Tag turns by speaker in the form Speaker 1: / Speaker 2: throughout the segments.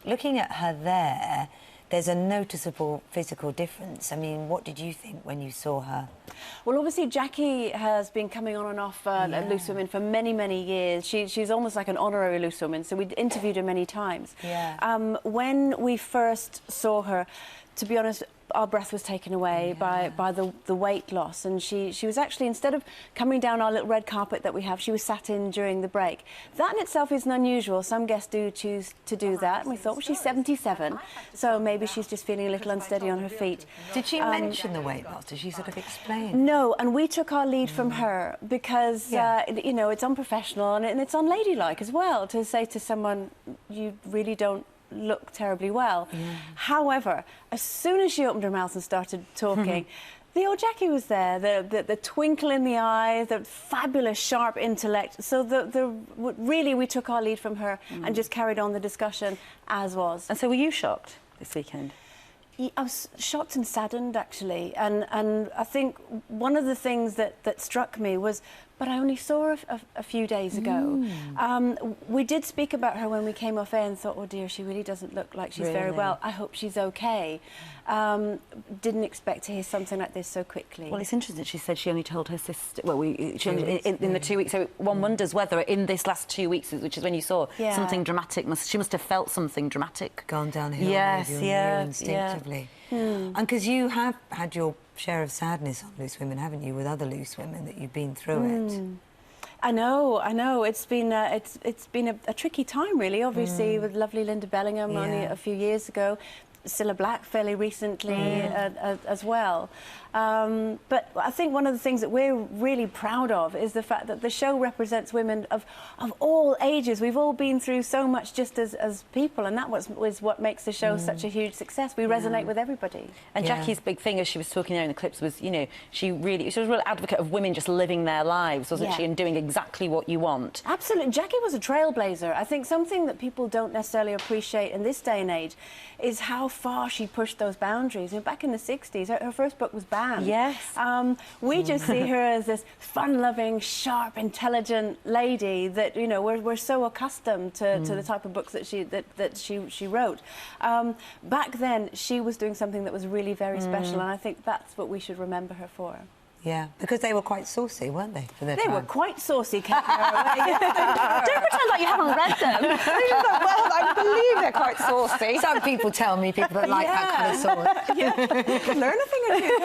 Speaker 1: looking at her there, there's a noticeable physical difference. I mean, what did you think when you saw her?
Speaker 2: Well, obviously, Jackie has been coming on and off Loose Women for many, many years. She's almost like an honorary Loose Woman, so we interviewed her many times.
Speaker 1: Yeah.
Speaker 2: When we first saw her, to be honest, our breath was taken away by the weight loss, and she was actually, instead of coming down our little red carpet that we have, she was sat in during the break. That in itself isn't unusual. Some guests do choose to do that, and we thought, well, she's 77, so maybe she's just feeling a little unsteady on her feet.
Speaker 1: Did she mention the weight loss? Did she sort of explain?
Speaker 2: No, and we took our lead from her because, you know, it's unprofessional and it's unladylike as well to say to someone, you really don't look terribly well. However, as soon as she opened her mouth and started talking, the old Jackie was there, the twinkle in the eye, the fabulous sharp intellect. So really we took our lead from her and just carried on the discussion as was.
Speaker 3: And so were you shocked this weekend?
Speaker 2: I was shocked and saddened, actually, and I think one of the things that struck me was, but I only saw her a few days ago. We did speak about her when we came off air and thought, oh dear, she really doesn't look like she's very well. I hope she's okay. Didn't expect to hear something like this so quickly.
Speaker 3: Well, it's interesting that she said she only told her sister, well, she only, in the 2 weeks, so one wonders whether in this last 2 weeks, which is when you saw something dramatic, she must have felt something dramatic.
Speaker 1: Gone downhill.
Speaker 3: Yes,
Speaker 1: instinctively. And because you have had your share of sadness on Loose Women, haven't you, with other Loose Women that you've been through it?
Speaker 2: I know. It's been a tricky time, really. Obviously, with lovely Linda Bellingham only a few years ago, Cilla Black fairly recently as well. But I think one of the things that we're really proud of is the fact that the show represents women of all ages. We've all been through so much just as people, and that was what makes the show such a huge success. We resonate with everybody.
Speaker 3: And Jackie's big thing, as she was talking there in the clips, was, you know, she was a real advocate of women just living their lives, wasn't she, and doing exactly what you want.
Speaker 2: Absolutely. Jackie was a trailblazer. I think something that people don't necessarily appreciate in this day and age is how far she pushed those boundaries. You know, back in the 60s, her first book was banned.
Speaker 3: Yes.
Speaker 2: We just see her as this fun-loving, sharp, intelligent lady that, you know, we're so accustomed to the type of books that she wrote. Back then, she was doing something that was really very special, and I think that's what we should remember her for.
Speaker 1: Yeah, because they were quite saucy, weren't they, for their
Speaker 2: time? They were quite saucy, Kate. Don't
Speaker 3: pretend like you haven't read them.
Speaker 4: Well, I believe they're quite saucy.
Speaker 1: Some people tell me, people that like that kind of sauce.
Speaker 2: You can learn a thing or two.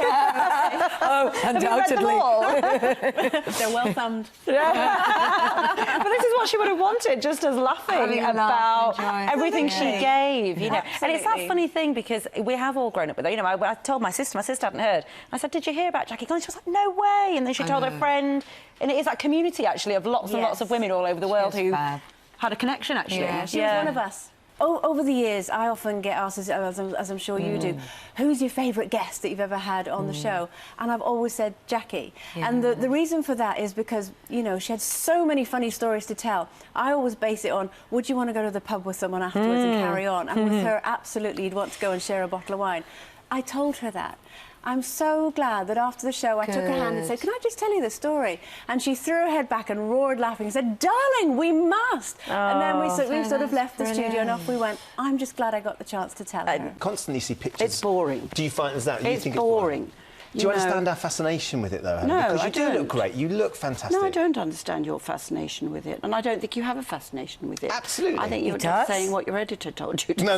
Speaker 1: Oh, undoubtedly.
Speaker 3: Have you read them all?
Speaker 2: They're well thumbed.
Speaker 4: But this is what she would have wanted, just as laughing about everything she gave, you know.
Speaker 3: Absolutely. And it's that funny thing, because we have all grown up with her. You know, I told my sister hadn't heard. I said, did you hear about Jackie Collins? She was like, no way. And then she told her friend. And it is that community, actually, of lots and lots of women all over the world who had a connection, actually.
Speaker 2: Yeah, she was one of us. Over the years, I often get asked, as I'm sure you do, who's your favourite guest that you've ever had on the show? And I've always said Jackie. And the reason for that is because, you know, she had so many funny stories to tell. I always base it on, would you want to go to the pub with someone afterwards and carry on? And with her, absolutely, you'd want to go and share a bottle of wine. I told her that. I'm so glad that after the show I took her hand and said, can I just tell you the story? And she threw her head back and roared laughing and said, darling, we must. And then we sort of left the studio and off we went. I'm just glad I got the chance to tell her.
Speaker 5: Constantly see pictures.
Speaker 4: It's boring.
Speaker 5: Do you find that?
Speaker 4: It's boring.
Speaker 5: Do you understand our fascination with it, though?
Speaker 4: No,
Speaker 5: because
Speaker 4: I don't.
Speaker 5: You do look great. You look fantastic.
Speaker 4: No, I don't understand your fascination with it, and I don't think you have a fascination with it.
Speaker 5: Absolutely.
Speaker 4: I think you're just saying what your editor told you to say.
Speaker 5: No.